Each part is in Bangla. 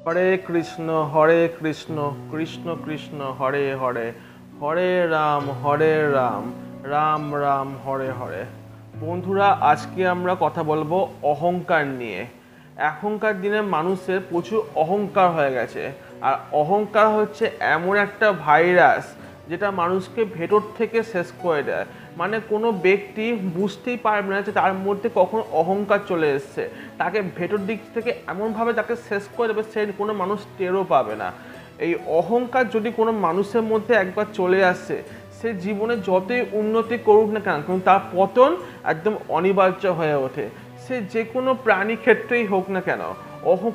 হরে কৃষ্ণ কৃষ্ণ কৃষ্ণ হরে হরে, হরে রাম রাম রাম হরে হরে। বন্ধুরা, আজকে আমরা কথা বলবো অহংকার নিয়ে। এখনকার দিনে মানুষের প্রচুর অহংকার হয়ে গেছে, আর অহংকার হচ্ছে এমন একটা ভাইরাস যেটা মানুষকে ভেতর থেকে শেষ করে দেয়। মানে কোনো ব্যক্তি বুঝতেই পারবে না যে তার মধ্যে কখন অহংকার চলে এসছে, তাকে ভেতর দিক থেকে এমনভাবে তাকে শেষ করে দেবে, সে কোনো মানুষ টেরও পাবে না। এই অহংকার যদি কোনো মানুষের মধ্যে একবার চলে আসে, সে জীবনে যতই উন্নতি করুক না কেন, কিন্তু তার পতন একদম অনিবার্য হয়ে ওঠে। সে যে কোনো প্রাণী ক্ষেত্রেই হোক না কেন,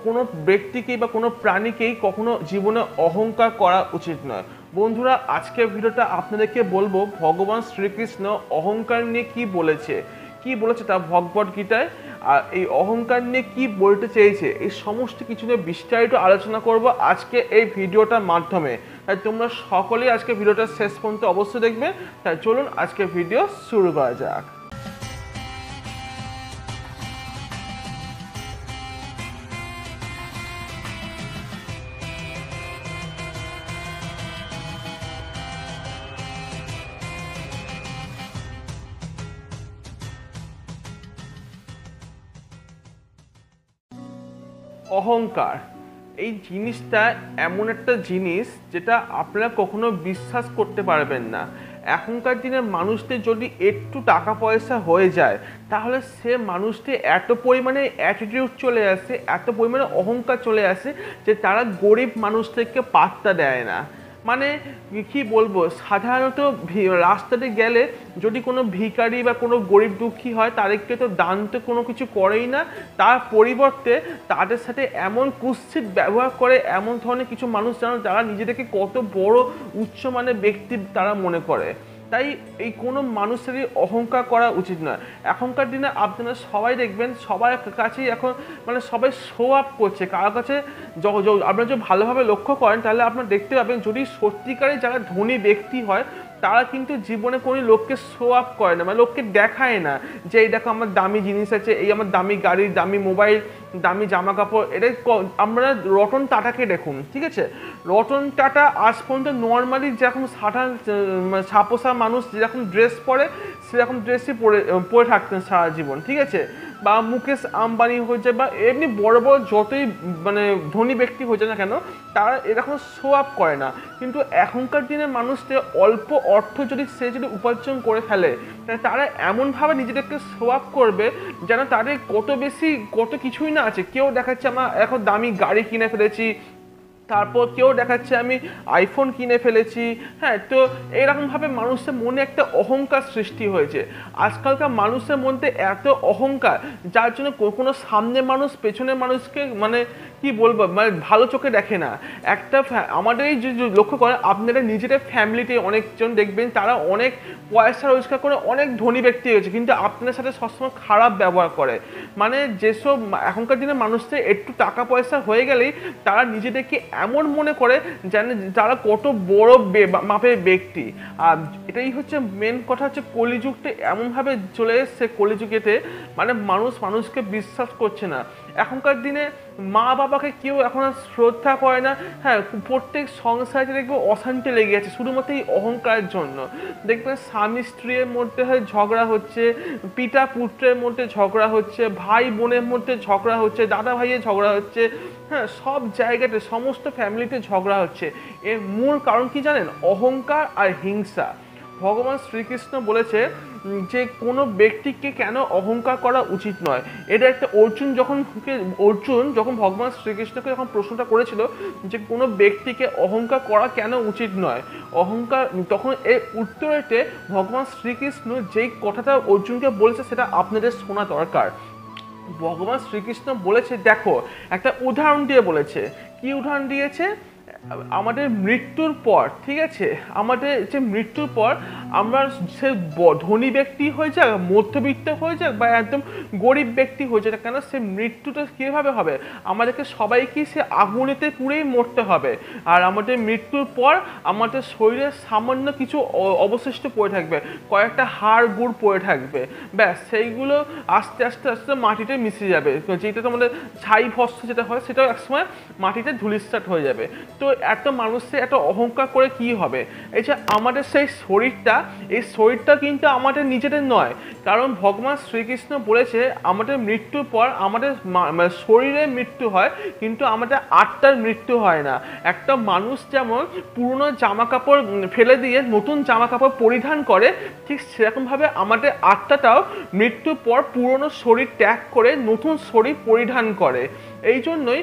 কোনো ব্যক্তিকেই বা কোনো প্রাণীকেই কখনো জীবনে অহংকার করা উচিত নয়। বন্ধুরা, আজকের ভিডিওটা আপনাদেরকে বলবো ভগবান শ্রীকৃষ্ণ অহংকার নিয়ে কি বলেছে তা ভগবদ গীতায়, আর এই অহংকার নিয়ে কি বলতে চেয়েছে, এই সমস্ত কিছু নিয়ে বিস্তারিত আলোচনা করব আজকে এই ভিডিওটার মাধ্যমে। তাই তোমরা সকলেই আজকে ভিডিওটা শেষ পর্যন্ত অবশ্যই দেখবে। তাই চলুন আজকে ভিডিও শুরু করা যাক। অহংকার এই জিনিসটা এমন একটা জিনিস যেটা আপনারা কখনো বিশ্বাস করতে পারবেন না। এখনকার দিনের মানুষদের যদি একটু টাকা পয়সা হয়ে যায়, তাহলে সে মানুষটি এত পরিমাণে অ্যাটিটিউড চলে আসে, এত পরিমাণে অহংকার চলে আসে যে তারা গরিব মানুষদেরকে পাত্তা দেয় না। মানে কি বলবো, সাধারণত রাস্তাতে গেলে যদি কোনো ভিখারি বা কোনো গরিব দুঃখী হয়, তাদেরকে তো দান তো কোনো কিছু করেই না, তার পরিবর্তে তাদের সাথে এমন কুৎসিত ব্যবহার করে এমন ধরনের কিছু মানুষ জানো যারা নিজেদেরকে কত বড় উচ্চমানের ব্যক্তি তারা মনে করে। তাই এই কোনো মানুষেরই অহংকার করা উচিত নয়। এখনকার দিনে আপনারা সবাই দেখবেন সবার কাছেই এখন মানে সবাই শো আপ করছে। কারোর কাছে আপনারা যদি ভালোভাবে লক্ষ্য করেন, তাহলে আপনারা দেখতে পাবেন যদি সত্যিকারে যারা ধনী ব্যক্তি হয়, তারা কিন্তু জীবনে কোনো লোককে শো আপ করে না, মানে লোককে দেখায় না যে এই দেখো আমার দামি জিনিস আছে, এই আমার দামি গাড়ি, দামি মোবাইল, দামি জামা কাপড়। এটাই আমরা রতন টাটাকে দেখুন, ঠিক আছে, রতন টাটা আজ পর্যন্ত নর্মালি যেরকম সাধারণ ছাপোষা মানুষ যেরকম ড্রেস পরে, সেরকম ড্রেসই পরে থাকতেন সারা জীবন, ঠিক আছে। বা মুকেশ আম্বানি হয়েছে বা এমনি বড় বড় যতই মানে ধনী ব্যক্তি হয়েছে না কেন, তারা এরকম শো আপ করে না। কিন্তু এখনকার দিনের মানুষদের অল্প অর্থ যদি উপার্জন করে ফেলে, তারা এমনভাবে নিজেদেরকে শো আপ করবে যেন তাদের কত কিছুই না আছে। কেউ দেখাচ্ছে আমার এখন দামি গাড়ি কিনে ফেলেছি, তারপর কেউ দেখাচ্ছে আমি আইফোন কিনে ফেলেছি। হ্যাঁ, তো এইরকমভাবে মানুষের মনে একটা অহংকার সৃষ্টি হয়েছে। আজকালকার মানুষের মধ্যে এত অহংকার, যার জন্য কোনো সামনে মানুষ পেছনের মানুষকে মানে কি বলবো, মানে ভালো চোখে দেখে না। একটা আমাদের এই যে লক্ষ্য করে আপনারা নিজেদের ফ্যামিলিতে অনেকজন দেখবেন তারা অনেক পয়সা রোজগার করে অনেক ধনী ব্যক্তি হয়েছে, কিন্তু আপনার সাথে সবসময় খারাপ ব্যবহার করে। মানে যেসব এখনকার দিনে মানুষদের একটু টাকা পয়সা হয়ে গেলেই তারা নিজেদেরকে এমন মনে করে যেন তারা কত বড় মাপের ব্যক্তি। আর এটাই হচ্ছে মেন কথা, হচ্ছে কলিযুগটা এমনভাবে চলে এসছে, কলিযুগেতে মানে মানুষকে বিশ্বাস করছে না। এখনকার দিনে মা বাবাকে কেউ এখন আর শ্রদ্ধা করে না। হ্যাঁ, প্রত্যেক সংসারে দেখবে অশান্তি লেগে আছে শুধুমাত্র এই অহংকারের জন্য। দেখবেন স্বামী স্ত্রীর মধ্যে ঝগড়া হচ্ছে, পিতা পুত্রের মধ্যে ঝগড়া হচ্ছে, ভাই বোনের মধ্যে ঝগড়া হচ্ছে, দাদা ভাইয়ের ঝগড়া হচ্ছে। হ্যাঁ, সব জায়গাতে সমস্ত ফ্যামিলিতে ঝগড়া হচ্ছে। এর মূল কারণ কি জানেন? অহংকার আর হিংসা। ভগবান শ্রীকৃষ্ণ বলেছে যে কোনো ব্যক্তিকে কেন অহংকার করা উচিত নয়। এটা একটা অর্জুন যখন ভগবান শ্রীকৃষ্ণকে যখন প্রশ্নটা করেছিল যে কোনো ব্যক্তিকে অহংকার করা কেন উচিত নয়, অহংকার, তখন এর উত্তরেতে ভগবান শ্রীকৃষ্ণ যেই কথাটা অর্জুনকে বলেছে সেটা আপনাদের শোনা দরকার। ভগবান শ্রীকৃষ্ণ বলেছে, দেখো একটা উদাহরণ দিয়ে বলেছে। কি উদাহরণ দিয়েছে? আমাদের মৃত্যুর পর, ঠিক আছে, আমাদের যে মৃত্যুর পর আমরা সে ধনী ব্যক্তি হয়ে যাক, মধ্যবিত্ত হয়ে যাক, বা একদম গরিব ব্যক্তি হয়ে যাক কেন, সে মৃত্যুটা কীভাবে হবে? আমাদেরকে সবাইকেই সে আগুনেতে পুড়েই মরতে হবে। আর আমাদের মৃত্যুর পর আমাদের শরীরে সামান্য কিছু অবশিষ্ট পড়ে থাকবে, কয়েকটা হাড় গুড় পড়ে থাকবে, ব্যাস সেইগুলো আস্তে আস্তে আস্তে মাটিতে মিশে যাবে। যেটা তোমাদের ছাই ভস্ম যেটা হয়, সেটাও একসময় মাটিতে ধূলিসাৎ হয়ে যাবে। তো এত মানুষে এত অহংকার করে কি হবে? এই যে আমাদের সেই শরীরটা, এই শরীরটা কিন্তু আমাদের নিজেদের নয়, কারণ ভগবান শ্রীকৃষ্ণ বলেছে আমাদের মৃত্যুর পর আমাদের শরীরের মৃত্যু হয়, কিন্তু আমাদের আত্মার মৃত্যু হয় না। একটা মানুষ যেমন পুরনো জামা কাপড় ফেলে দিয়ে নতুন জামা কাপড় পরিধান করে, ঠিক সেরকমভাবে আমাদের আত্মাটাও মৃত্যুর পর পুরনো শরীর ত্যাগ করে নতুন শরীর পরিধান করে। এই জন্যই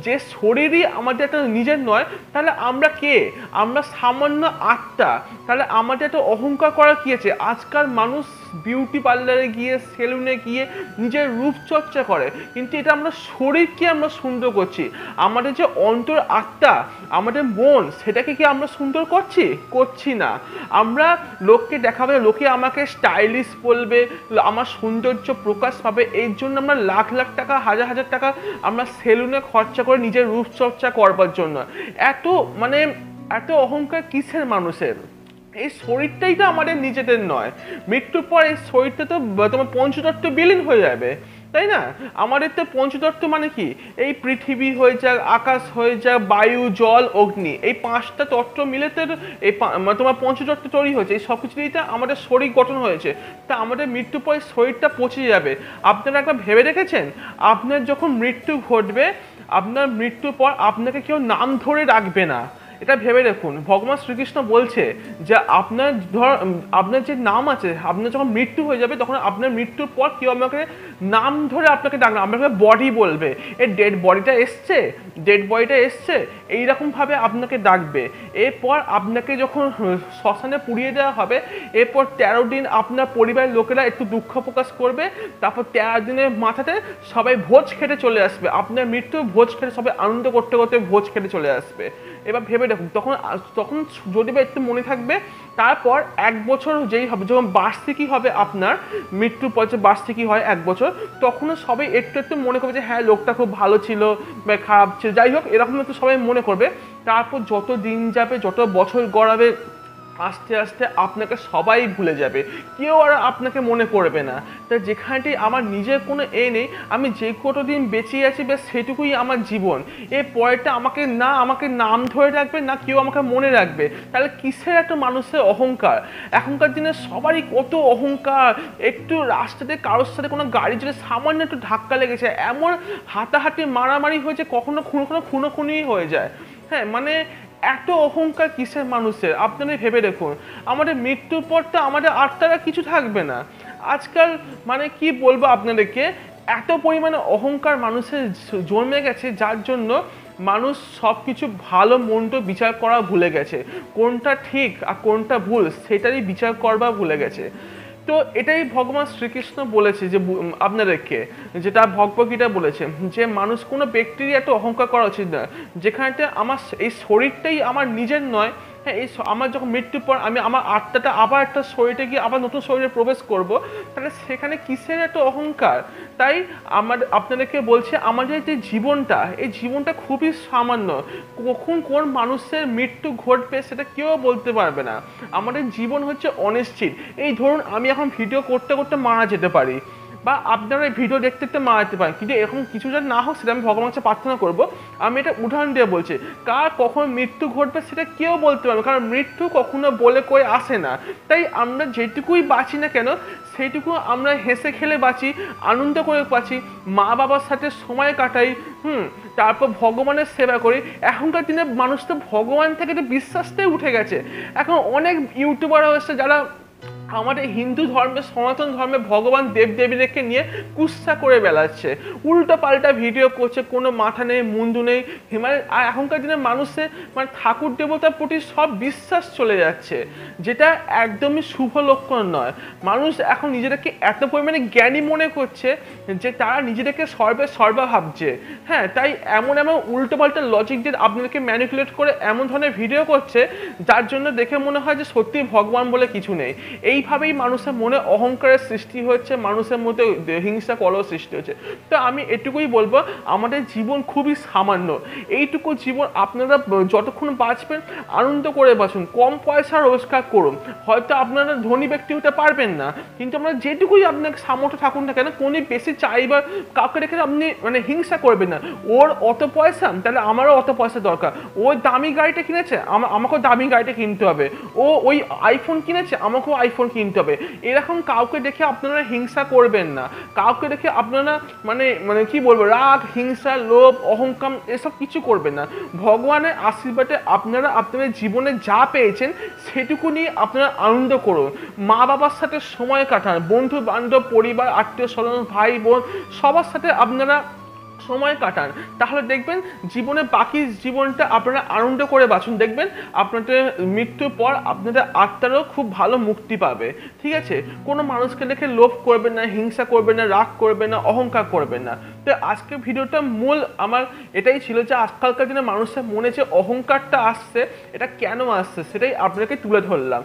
যে শরীরই আমাদের একটা নিজের নয়, তাহলে আমরা কে? আমরা সামান্য আত্মা। তাহলে আমাদের একটা অহংকার করা কি আছে? আজকাল মানুষ বিউটি পার্লারে গিয়ে, সেলুনে গিয়ে নিজের রূপচর্চা করে, কিন্তু এটা আমরা শরীরকে আমরা সুন্দর করছি। আমাদের যে অন্তর আত্মা, আমাদের মন, সেটাকে কি আমরা সুন্দর করছি না। আমরা লোককে দেখাবো, লোকে আমাকে স্টাইলিশ বলবে, আমার সৌন্দর্য প্রকাশ পাবে, এই জন্য আমরা লাখ লাখ টাকা, হাজার হাজার টাকা আমরা সেলুনে খরচা করে নিজের রূপচর্চা করবার জন্য। এত অহংকার কিসের মানুষের? এই শরীরটাই তো আমাদের নিজেদের নয়। মৃত্যুর পর এই শরীরটা তো তোমার পঞ্চতত্ত্ব বিলীন হয়ে যাবে, তাই না? আমাদের তো পঞ্চতত্ত্ব মানে কি? এই পৃথিবী হয়ে যাক, আকাশ হয়ে যাক, বায়ু, জল, অগ্নি, এই 5টা তত্ত্ব মিলে তো এই তোমার পঞ্চতত্ত্ব তৈরি হয়েছে। এই সব কিছু দিয়েই তো আমাদের শরীর গঠন হয়েছে। তা আমাদের মৃত্যুর পরে শরীরটা পচে যাবে। আপনারা একবার ভেবে দেখেছেন, আপনার যখন মৃত্যু ঘটবে, আপনার মৃত্যুর পর আপনাকে কেউ নাম ধরে রাখবে না। এটা ভেবে দেখুন, ভগবান শ্রীকৃষ্ণ বলছে যে আপনার যে নাম আছে, আপনার যখন মৃত্যু হয়ে যাবে, তখন আপনার মৃত্যুর পর কেউ আমাকে নাম ধরে আপনাকে ডাকবে, আপনাকে বডি বলবে, এই ডেড বডিটা এসছে, এইরকমভাবে আপনাকে ডাকবে। এরপর আপনাকে যখন শ্মশানে পুড়িয়ে দেওয়া হবে, এরপর 13 দিন আপনার পরিবারের লোকেরা একটু দুঃখ প্রকাশ করবে, তারপর 13 দিনের মাথাতে সবাই ভোজ খেতে চলে আসবে। আপনার মৃত্যু ভোজ খেতে সবাই আনন্দ করতে করতে ভোজ খেতে চলে আসবে। এবার ভেবে দেখুন, তখন যদি বা একটু মনে থাকবে, তারপর 1 বছর যেই হবে, যখন বার্ষিকী হবে আপনার মৃত্যুর পর, যে বার্ষিকী হয় 1 বছর, তখনও সবাই একটু একটু মনে করবে যে হ্যাঁ, লোকটা খুব ভালো ছিল বা খারাপ ছিল, যাই হোক, এরকম একটু সবাই মনে করবে। তারপর যত দিন যাবে, যত বছর গড়াবে, আস্তে আস্তে আপনাকে সবাই ভুলে যাবে, কেউ আর আপনাকে মনে করবে না। তা যেখানটি আমার নিজের কোনো নেই, আমি যে কত দিন বেঁচে আছি, বেশ সেটুকুই আমার জীবন। এর পরেরটা আমাকে নাম ধরে রাখবে না, কেউ আমাকে মনে রাখবে। তাহলে কিসের একটা মানুষের অহংকার? এখনকার দিনে সবারই কত অহংকার। একটু রাস্তাতে কারোর সাথে কোনো গাড়ি চলে সামান্য একটু ধাক্কা লেগেছে, এমন হাতাহাতি মারামারি হয়েছে, কখনো খুনোখুনি হয়ে যায়। হ্যাঁ, এত অহংকার কিসের মানুষের? আপনারা ভেবে দেখুন, আমাদের মৃত্যুর পর তো আমাদের আত্মারা কিছু থাকবে না। আজকাল কি বলবো আপনাদেরকে, এত পরিমাণে অহংকার মানুষের জন্মে গেছে, যার জন্য মানুষ সব কিছু ভালো মন্দ বিচার করা ভুলে গেছে। কোনটা ঠিক আর কোনটা ভুল সেটারই বিচার করবা ভুলে গেছে। তো এটাই ভগবান শ্রীকৃষ্ণ বলেছে যে আপনাদেরকে, যেটা ভগবদ্গীতা বলেছে, যে মানুষ কোনো ব্যক্তিরই এত অহংকার করা উচিত না। যেখানটা আমার এই শরীরটাই আমার নিজের নয়, হ্যাঁ, আমার যখন মৃত্যুর পর আমি আমার আত্মাটা আবার একটা শরীরে গিয়ে আবার নতুন শরীরে প্রবেশ করব, তাহলে সেখানে কিসের এত অহংকার? তাই আপনাদেরকে বলছে, আমাদের যে জীবনটা, এই জীবনটা খুবই সামান্য। কখন কোন মানুষের মৃত্যু ঘটবে সেটা কেউ বলতে পারবে না। আমাদের জীবন হচ্ছে অনিশ্চিত। এই ধরুন, আমি এখন ভিডিও করতে করতে মারা যেতে পারি, বা আপনারা এই ভিডিও দেখতে দেখতে মারা যেতে পারেন, কিন্তু এরকম কিছু যেন না হোক, সেটা আমি ভগবানের কাছে প্রার্থনা করবো। আমি এটা উদাহরণ দিয়ে বলছি, কার কখন মৃত্যু ঘটবে সেটা কেউ বলতে পারবে, কারণ মৃত্যু কখনো বলে কই আসে না। তাই আমরা যেটুকুই বাঁচি না কেন, সেইটুকু আমরা হেসে খেলে বাঁচি, আনন্দ করে বাঁচি, মা বাবার সাথে সময় কাটাই, তারপর ভগবানের সেবা করি। এখনকার দিনে মানুষ তো ভগবান থেকে তো বিশ্বাসটাই উঠে গেছে। এখন অনেক ইউটিউবার হচ্ছে যারা আমাদের হিন্দু ধর্মে সনাতন ধর্মে ভগবান দেবদেবীদেরকে নিয়ে কুৎসা করে বেড়াচ্ছে, উল্টো পাল্টা ভিডিও করছে, কোনো মাথা নেই মুন্ডু নেই। হিমালয় আর এখনকার দিনে মানুষের মানে ঠাকুর দেবতার প্রতি সব বিশ্বাস চলে যাচ্ছে, যেটা একদমই শুভ লক্ষণ নয়। মানুষ এখন নিজেদেরকে এত পরিমাণে জ্ঞানী মনে করছে যে তারা নিজেদেরকে সর্বা ভাবছে। হ্যাঁ, তাই এমন এমন উল্টো পাল্টা লজিক দিয়ে আপনাদেরকে ম্যানিপুলেট করে এমন ধরনের ভিডিও করছে যার জন্য দেখে মনে হয় যে সত্যি ভগবান বলে কিছু নেই। এইভাবেই মানুষের মনে অহংকারের সৃষ্টি হচ্ছে, মানুষের মধ্যে হিংসা কলহ সৃষ্টি হচ্ছে। তো আমি এটুকুই বলবো, আমাদের জীবন খুবই সামান্য, এইটুকু জীবন আপনারা যতক্ষণ বাঁচবেন আনন্দ করে বাঁচুন, কম পয়সা রোজগার করুন। হয়তো আপনারা ধনী ব্যক্তি হতে পারবেন না, কিন্তু আমরা যেটুকুই আপনার সামর্থ্য থাকুন না কেন, কোনো বেশি চাইবার কাউকে রেখে আপনি মানে হিংসা করবেন না। ওর অত পয়সা, তাহলে আমারও অত পয়সা দরকার। ও দামি গাড়িটা কিনেছে, আমাকেও দামি গাড়িটা কিনতে হবে। ও ওই আইফোন কিনেছে, আমাকেও আইফোন কিনতে হবে। এরকম কাউকে দেখে আপনারা হিংসা করবেন না, কাউকে দেখে আপনারা মানে মানে কি বলবো, রাগ, হিংসা, লোভ, অহংকার এসব কিছু করবেন না। ভগবানের আশীর্বাদে আপনারা আপনাদের জীবনে যা পেয়েছেন সেটুকু নিয়ে আপনারা আনন্দ করুন, মা বাবার সাথে সময় কাটান, বন্ধু বান্ধব, পরিবার, আত্মীয় স্বজন, ভাই বোন সবার সাথে আপনারা সময় কাটান। তাহলে দেখবেন জীবনে বাকি জীবনটা আপনারা আনন্দ করে বাঁচুন, দেখবেন আপনাদের মৃত্যুর পর আপনাদের আত্মারও খুব ভালো মুক্তি পাবে। ঠিক আছে, কোনো মানুষকে দেখে লোভ করবেন না, হিংসা করবেন না, রাগ করবেন না, অহংকার করবেন না। তো আজকের ভিডিওটা মূল আমার এটাই ছিল যে আজকালকার দিনে মানুষের মনে যে অহংকারটা আসছে, এটা কেন আসছে সেটাই আপনাকে তুলে ধরলাম।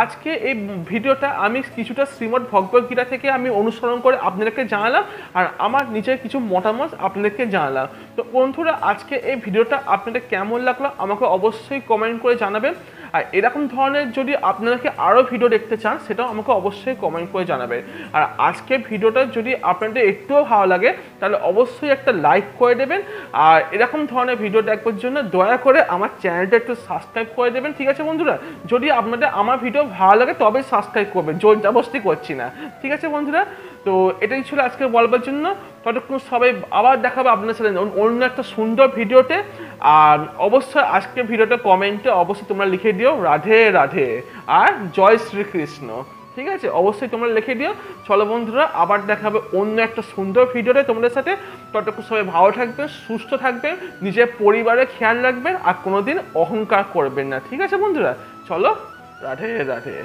আজকে এই ভিডিওটা আমি কিছুটা শ্রীমদ্ ভগবদ গীতা থেকে আমি অনুসরণ করে আপনাদেরকে জানালাম, আর আমার নিজের কিছু মতামত আপনাদেরকে জানালাম। তো বন্ধুরা, আজকে এই ভিডিওটা আপনাদের কেমন লাগলো আমাকে অবশ্যই কমেন্ট করে জানাবেন। আর এরকম ধরনের যদি আপনাদেরকে আরও ভিডিও দেখতে চান সেটাও আমাকে অবশ্যই কমেন্ট করে জানাবেন। আর আজকের ভিডিওটা যদি আপনাদের একটুও ভালো লাগে তাহলে অবশ্যই একটা লাইক করে দেবেন। আর এরকম ধরনের ভিডিও দেখবার জন্য দয়া করে আমার চ্যানেলটা একটু সাবস্ক্রাইব করে দেবেন। ঠিক আছে বন্ধুরা, যদি আপনাদের আমার ভিডিও ভালো লাগে তবে সাবস্ক্রাইব করবেন, জোর জবরদস্তি করছি না। ঠিক আছে বন্ধুরা, তো এটাই ছিল আজকে বলবার জন্য। ততক্ষণ সবাই আবার দেখাবো আপনার সাথে অন্য একটা সুন্দর ভিডিওতে। আর অবশ্যই আজকের ভিডিওটা কমেন্টে অবশ্যই তোমরা লিখে দিও রাধে রাধে আর জয় শ্রীকৃষ্ণ। ঠিক আছে, অবশ্যই তোমরা লিখে দিও। চলো বন্ধুরা, আবার দেখাবে অন্য একটা সুন্দর ভিডিওতে তোমাদের সাথে। ততক্ষণ সবাই ভালো থাকবেন, সুস্থ থাকবেন, নিজের পরিবারের খেয়াল রাখবেন, আর কোনোদিন অহংকার করবেন না। ঠিক আছে বন্ধুরা, চলো রাধে রাধে।